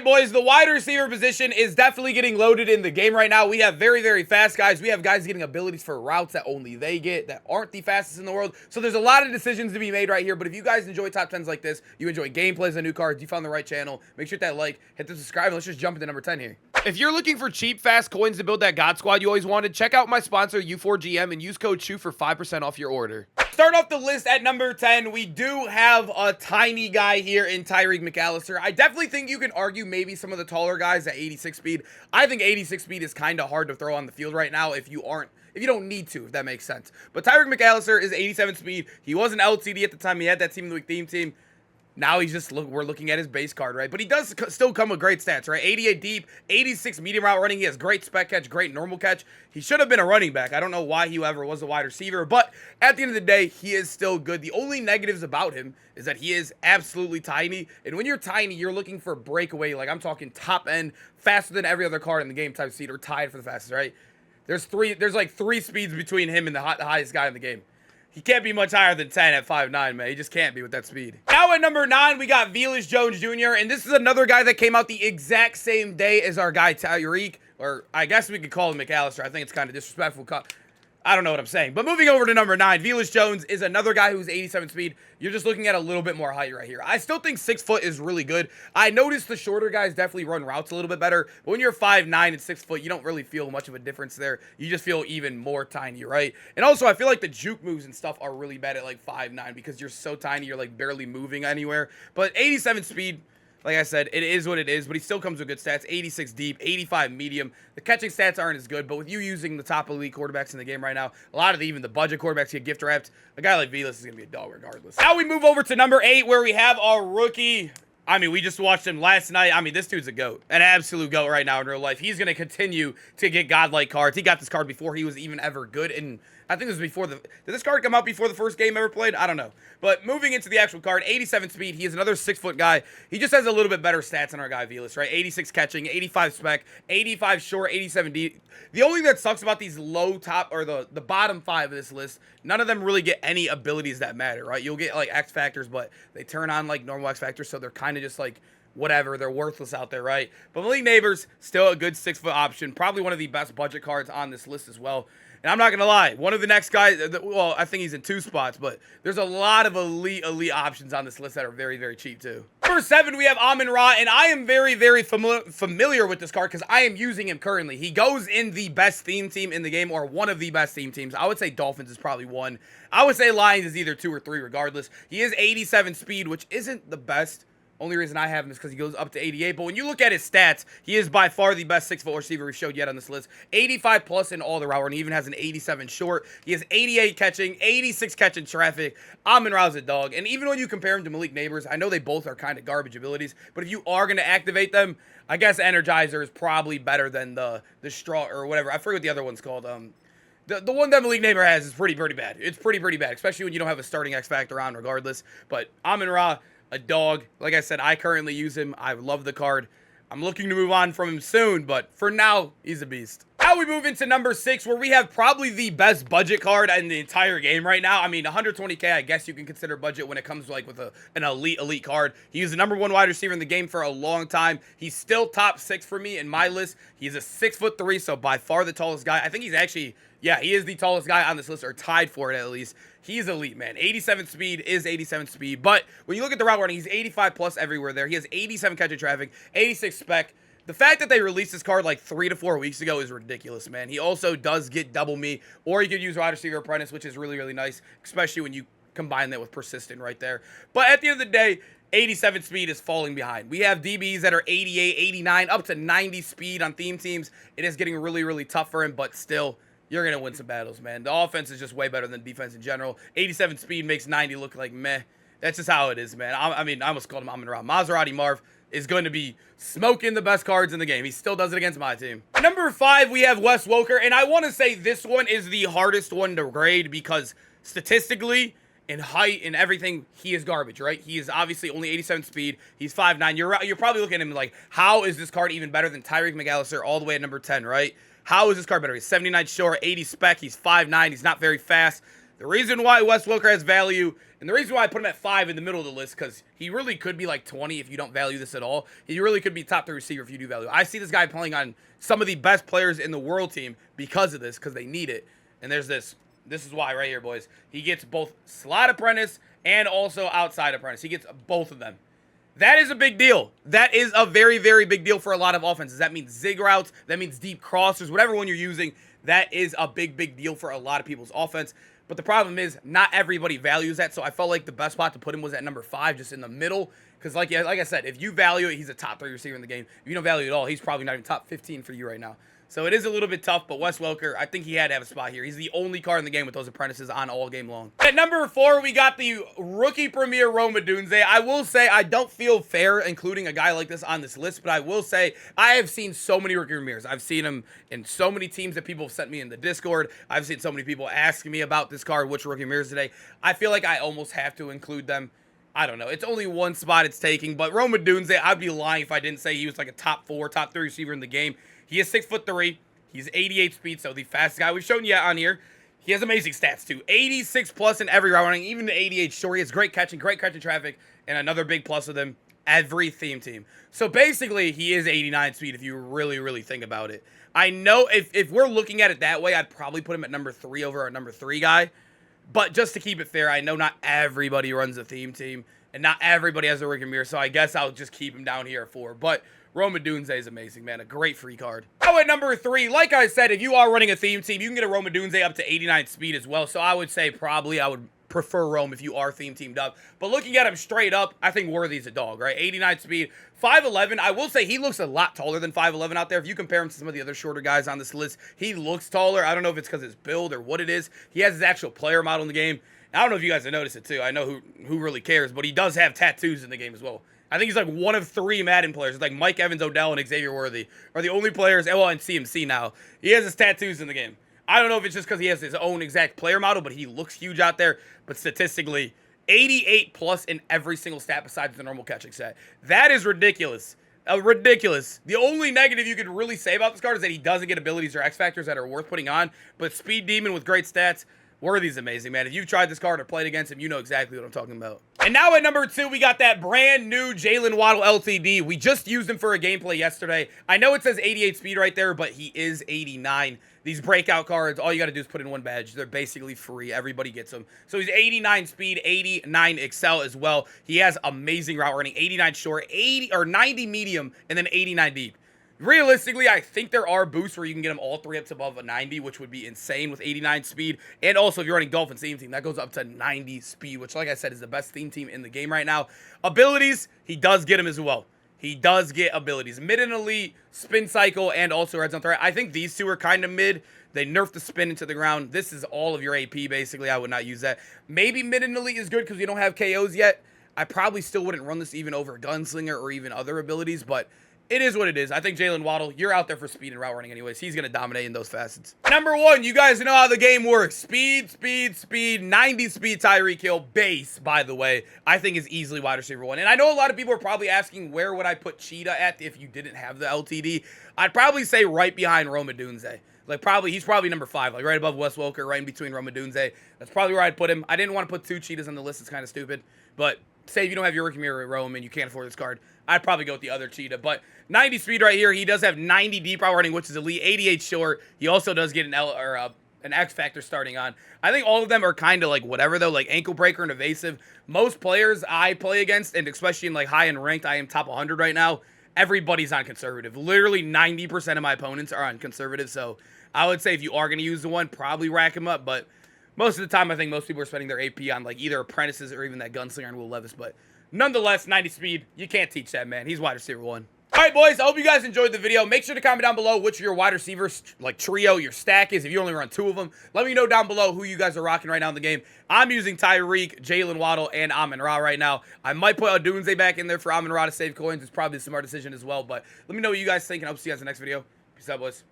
boys, the wide receiver position is definitely getting loaded in the game right now. We have very, very fast guys. We have guys getting abilities for routes that only they get, that aren't the fastest in the world. So there's a lot of decisions to be made right here. But if you guys enjoy top 10s like this, you enjoy gameplays on new cards, you found the right channel, make sure to hit that like, hit the subscribe, and let's just jump into number 10 here. If you're looking for cheap, fast coins to build that God Squad you always wanted, check out my sponsor, U4GM, and use code SHOE for 5% off your order. Start off the list at number 10. We do have a tiny guy here in Tyreek McAllister. I definitely think you can argue maybe some of the taller guys at 86 speed. I think 86 speed is kind of hard to throw on the field right now if you don't need to, if that makes sense. But Tyreek McAllister is 87 speed. He was an LTD at the time. He had that Team of the Week theme team. Now he's just, we're looking at his base card, right? But he does still come with great stats, right? 88 deep, 86 medium route running. He has great spec catch, great normal catch. He should have been a running back. I don't know why he ever was a wide receiver, but at the end of the day, he is still good. The only negatives about him is that he is absolutely tiny. And when you're tiny, you're looking for breakaway, like I'm talking top end, faster than every other card in the game type speed, or tied for the fastest, right? There's like three speeds between him and the highest guy in the game. He can't be much higher than 10 at 5'9", man. He just can't be with that speed. Now at number 9, we got Velus Jones Jr., and this is another guy that came out the exact same day as our guy Tyreek, or I guess we could call him McAllister. I think it's kind of disrespectful. I don't know what I'm saying. But moving over to number 9, Velus Jones is another guy who's 87 speed. You're just looking at a little bit more height right here. I still think 6 foot is really good. I noticed the shorter guys definitely run routes a little bit better. But when you're 5'9" and 6 foot, you don't really feel much of a difference there. You just feel even more tiny, right? And also, I feel like the juke moves and stuff are really bad at like 5'9" because you're so tiny, you're like barely moving anywhere. But 87 speed, like I said, it is what it is, but he still comes with good stats. 86 deep, 85 medium. The catching stats aren't as good, but with you using the top elite quarterbacks in the game right now, a lot of even the budget quarterbacks get gift wrapped. A guy like Velus is going to be a dog regardless. Now we move over to number 8, where we have our rookie. I mean, we just watched him last night. I mean, this dude's a GOAT. An absolute GOAT right now in real life. He's going to continue to get godlike cards. He got this card before he was even ever good. And I think this was before did this card come out before the first game ever played? I don't know. But moving into the actual card, 87 speed. He is another 6 foot guy. He just has a little bit better stats than our guy Velus, right? 86 catching, 85 spec, 85 short, 87 deep. The only thing that sucks about these low top, or the bottom 5 of this list, none of them really get any abilities that matter, right? You'll get like X factors, but they turn on like normal X factors, so they're kind of just like whatever, they're worthless out there, right? But Malik Nabers, still a good 6 foot option, probably one of the best budget cards on this list as well. And I'm not going to lie, one of the next guys, well, I think he's in 2 spots, but there's a lot of elite options on this list that are very, very cheap too. Number 7, we have Amon-Ra, and I am very, very familiar with this card because I am using him currently. He goes in the best theme team in the game, or one of the best theme teams. I would say Dolphins is probably 1. I would say Lions is either 2 or 3 regardless. He is 87 speed, which isn't the best. Only reason I have him is because he goes up to 88. But when you look at his stats, he is by far the best 6 foot receiver we've showed yet on this list. 85 plus in all the route, and he even has an 87 short. He has 88 catching, 86 catching traffic. Amon-Ra's a dog. And even when you compare him to Malik Nabers, I know they both are kind of garbage abilities, but if you are going to activate them, I guess Energizer is probably better than the Straw or whatever. I forget what the other one's called. The one that Malik Nabers has is pretty bad. It's pretty bad, especially when you don't have a starting X factor on regardless. But Amon-Ra, a dog. Like I said, I currently use him. I love the card. I'm looking to move on from him soon, but for now, he's a beast. Now we move into number 6, where we have probably the best budget card in the entire game right now. I mean, 120K, I guess you can consider budget when it comes like with an elite card. He was the number 1 wide receiver in the game for a long time. He's still top 6 for me in my list. He's a 6'3", so by far the tallest guy. I think he's actually, yeah, he is the tallest guy on this list, or tied for it at least. He's elite, man. 87 speed is 87 speed. But when you look at the route running, he's 85 plus everywhere there. He has 87 catching traffic, 86 spec. The fact that they released this card like 3 to 4 weeks ago is ridiculous, man. He also does get double me, or you could use wide receiver apprentice, which is really nice, especially when you combine that with persistent right there. But at the end of the day, 87 speed is falling behind. We have DBs that are 88, 89, up to 90 speed on theme teams. It is getting really tough for him, but still, you're going to win some battles, man. The offense is just way better than defense in general. 87 speed makes 90 look like meh. That's just how it is, man. I mean, I almost called him Amon-Ra. Maserati Marv is going to be smoking the best cards in the game. He still does it against my team. Number 5, we have Wes Welker, and I want to say this one is the hardest one to grade because statistically, in height and everything, he is garbage, right? He is obviously only 87 speed. He's 5'9". You're probably looking at him like, how is this card even better than Tyreek McAllister all the way at number 10, right? How is this card better? He's 79 short, 80 spec. He's 5'9". He's not very fast. The reason why Wes Welker has value, and the reason why I put him at 5 in the middle of the list, because he really could be like 20 if you don't value this at all. He really could be top 3 receiver if you do value. I see this guy playing on some of the best players in the world team because of this, because they need it. And there's this. This is why right here, boys. He gets both slot apprentice and also outside apprentice. He gets both of them. That is a big deal. That is a very, very big deal for a lot of offenses. That means zig routes. That means deep crossers. Whatever one you're using, that is a big, big deal for a lot of people's offense. But the problem is not everybody values that. So I felt like the best spot to put him was at number 5, just in the middle. Because like I said, if you value it, he's a top 3 receiver in the game. If you don't value it at all, he's probably not even top 15 for you right now. So it is a little bit tough, but Wes Welker, I think he had to have a spot here. He's the only card in the game with those apprentices on all game long. At number 4, we got the rookie premier Odunze. I will say I don't feel fair including a guy like this on this list, but I will say I have seen so many rookie premiers. I've seen him in so many teams that people have sent me in the Discord. I've seen so many people asking me about this card, which rookie premiers today. I feel like I almost have to include them. I don't know. It's only one spot it's taking, but Odunze, I'd be lying if I didn't say he was like a top 4, top 3 receiver in the game. He is 6'3". He's 88 speed, so the fastest guy we've shown yet on here. He has amazing stats, too. 86 plus in every route running, even the 88 short. He has great catching traffic, and another big plus with him, every theme team. So basically, he is 89 speed if you really, really think about it. I know if we're looking at it that way, I'd probably put him at number 3 over our number 3 guy. But just to keep it fair, I know not everybody runs a theme team, and not everybody has a rookie mirror, so I guess I'll just keep him down here at 4. But Odunze is amazing, man. A great free card. Oh, at number 3, like I said, if you are running a theme team, you can get a Odunze up to 89 speed as well. So I would say probably I would prefer Rome if you are theme teamed up. But looking at him straight up, I think Worthy's a dog, right? 89 speed, 5'11". I will say he looks a lot taller than 5'11 out there. If you compare him to some of the other shorter guys on this list, he looks taller. I don't know if it's because his build or what it is. He has his actual player model in the game. I don't know if you guys have noticed it too. I know who really cares, but he does have tattoos in the game as well. I think he's like one of 3 Madden players. It's like Mike Evans, Odell, and Xavier Worthy are the only players. Well, and CMC now. He has his tattoos in the game. I don't know if it's just because he has his own exact player model, but he looks huge out there. But statistically, 88 plus in every single stat besides the normal catching stat. That is ridiculous. Ridiculous. The only negative you could really say about this card is that he doesn't get abilities or X factors that are worth putting on. But Speed Demon with great stats. Worthy's amazing, man. If you've tried this card or played against him, you know exactly what I'm talking about. And now at number 2, we got that brand new Jaylen Waddle LTD. We just used him for a gameplay yesterday. I know it says 88 speed right there, but he is 89. These breakout cards, all you got to do is put in one badge. They're basically free. Everybody gets them. So he's 89 speed, 89 excel as well. He has amazing route running, 89 short, 90 medium, and then 89 deep. Realistically, I think there are boosts where you can get them all 3 up to above a 90, which would be insane with 89 speed. And also, if you're running Dolphins theme team, that goes up to 90 speed, which, like I said, is the best theme team in the game right now. Abilities, he does get them as well. He does get abilities. Mid and elite, spin cycle, and also red zone threat. I think these 2 are kind of mid. They nerfed the spin into the ground. This is all of your AP, basically. I would not use that. Maybe mid and elite is good because we don't have KOs yet. I probably still wouldn't run this even over Gunslinger or even other abilities, but it is what it is. I think Jaylen Waddle, you're out there for speed and route running anyways. He's going to dominate in those facets. Number 1, you guys know how the game works. Speed, speed, speed. 90 speed Tyreek Hill. Base, by the way, I think is easily wide receiver 1. And I know a lot of people are probably asking where would I put Cheetah at if you didn't have the LTD. I'd probably say right behind Odunze. Like he's probably number 5, like right above Wes Welker, right in between Odunze. That's probably where I'd put him. I didn't want to put 2 Cheetahs on the list. It's kind of stupid. But say if you don't have your rookie mirror at Rome and you can't afford this card, I'd probably go with the other Cheetah. But 90 speed right here. He does have 90 deep route running, which is elite. 88 short. He also does get an X factor starting on. I think all of them are kind of like whatever though, like ankle breaker and evasive. Most players I play against, and especially in like high end ranked, I am top 100 right now. Everybody's on conservative. Literally 90% of my opponents are on conservative. So I would say if you are going to use the one, probably rack him up. But most of the time, I think most people are spending their AP on like either apprentices or even that gunslinger and Will Levis. But nonetheless, 90 speed, you can't teach that, man. He's wide receiver 1. All right, boys, I hope you guys enjoyed the video. Make sure to comment down below which of your wide receivers, like trio, your stack is. If you only run 2 of them, let me know down below who you guys are rocking right now in the game. I'm using Tyreek, Jaylen Waddle, and Amon-Ra right now. I might put Odunze back in there for Amon-Ra to save coins. It's probably a smart decision as well. But let me know what you guys think, and I'll see you guys in the next video. Peace out, boys.